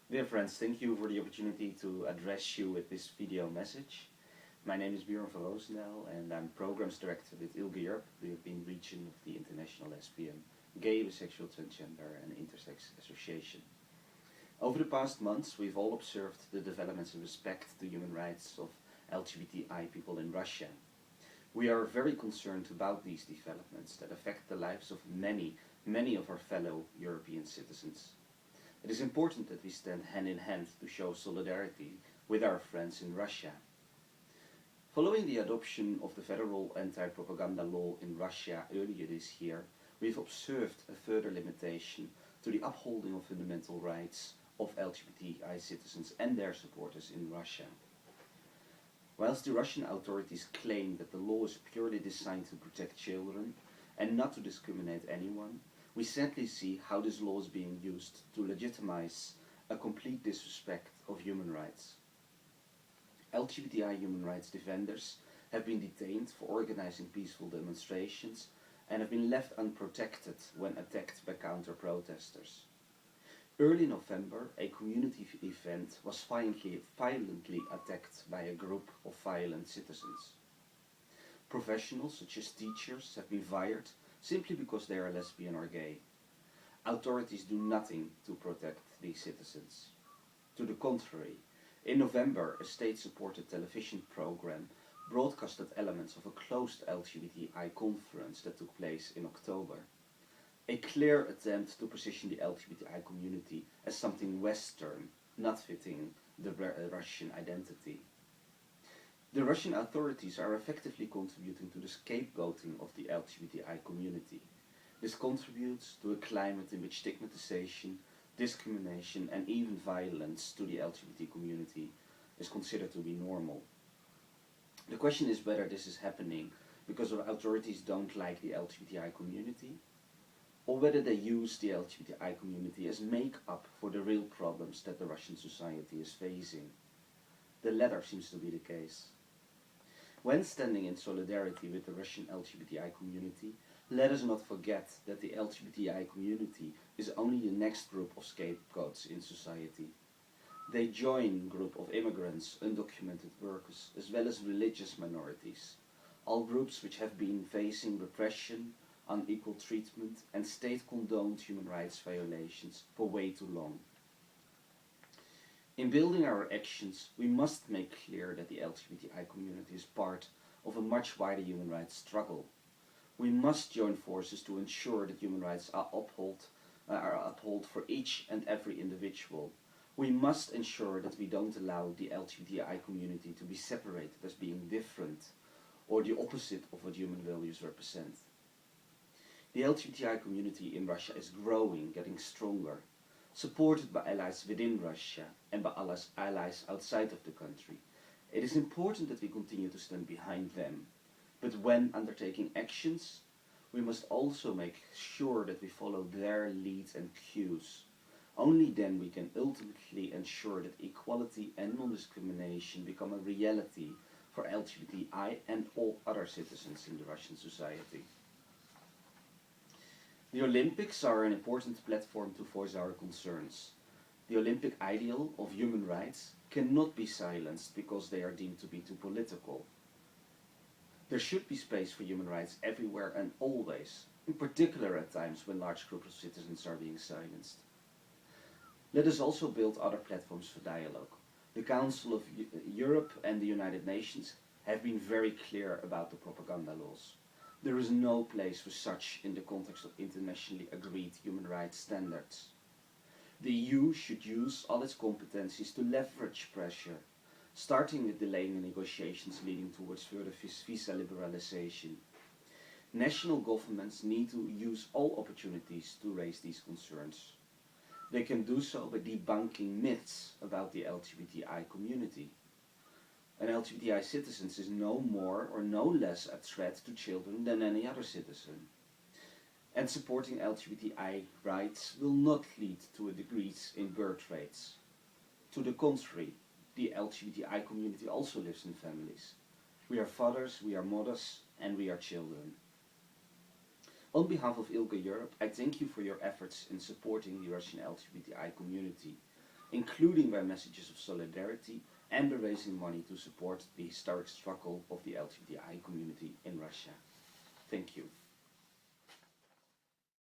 Dear friends, thank you for the opportunity to address you with this video message. My name is Björn van Roozendaal and I'm Programs Director with Ilga-Europe, the European region of the International Lesbian, Gay, Bisexual, Transgender and Intersex Association. Over the past months, we've all observed the developments in respect to human rights of LGBTI people in Russia. We are very concerned about these developments that affect the lives of many of our fellow European citizens. It is important that we stand hand in hand to show solidarity with our friends in Russia. Following the adoption of the federal anti-propaganda law in Russia earlier this year, we've observed a further limitation to the upholding of fundamental rights of LGBTI citizens and their supporters in Russia. Whilst the Russian authorities claim that the law is purely designed to protect children and not to discriminate anyone, we sadly see how this law is being used to legitimize a complete disrespect of human rights. LGBTI human rights defenders have been detained for organizing peaceful demonstrations and have been left unprotected when attacked by counter-protesters. Early November, a community event was violently attacked by a group of violent citizens. Professionals such as teachers have been fired simply because they are lesbian or gay. Authorities do nothing to protect these citizens. To the contrary, in November, a state-supported television program broadcasted elements of a closed LGBTI conference that took place in October. A clear attempt to position the LGBTI community as something Western, not fitting the Russian identity. The Russian authorities are effectively contributing to the scapegoating of the LGBTI community. This contributes to a climate in which stigmatization, discrimination and even violence to the LGBT community is considered to be normal. The question is whether this is happening because the authorities don't like the LGBTI community, or whether they use the LGBTI community as make-up for the real problems that the Russian society is facing. The latter seems to be the case. When standing in solidarity with the Russian LGBTI community, let us not forget that the LGBTI community is only the next group of scapegoats in society. They join a group of immigrants, undocumented workers, as well as religious minorities, all groups which have been facing repression, unequal treatment and state-condoned human rights violations for way too long. In building our actions, we must make clear that the LGBTI community is part of a much wider human rights struggle. We must join forces to ensure that human rights are upheld for each and every individual. We must ensure that we don't allow the LGBTI community to be separated as being different or the opposite of what human values represent. The LGBTI community in Russia is growing, getting stronger, supported by allies within Russia and by allies outside of the country. It is important that we continue to stand behind them, but when undertaking actions, we must also make sure that we follow their leads and cues. Only then we can ultimately ensure that equality and non-discrimination become a reality for LGBTI and all other citizens in the Russian society. The Olympics are an important platform to voice our concerns. The Olympic ideal of human rights cannot be silenced because they are deemed to be too political. There should be space for human rights everywhere and always, in particular at times when large groups of citizens are being silenced. Let us also build other platforms for dialogue. The Council of Europe and the United Nations have been very clear about the propaganda laws. There is no place for such in the context of internationally agreed human rights standards. The EU should use all its competencies to leverage pressure, starting with delaying the negotiations leading towards further visa liberalization. National governments need to use all opportunities to raise these concerns. They can do so by debunking myths about the LGBTI community. An LGBTI citizen is no more or no less a threat to children than any other citizen. And supporting LGBTI rights will not lead to a decrease in birth rates. To the contrary, the LGBTI community also lives in families. We are fathers, we are mothers, and we are children. On behalf of Ilga-Europe, I thank you for your efforts in supporting the Russian LGBTI community. including by messages of solidarity and by raising money to support the historic struggle of the LGBTI community in Russia. Thank you.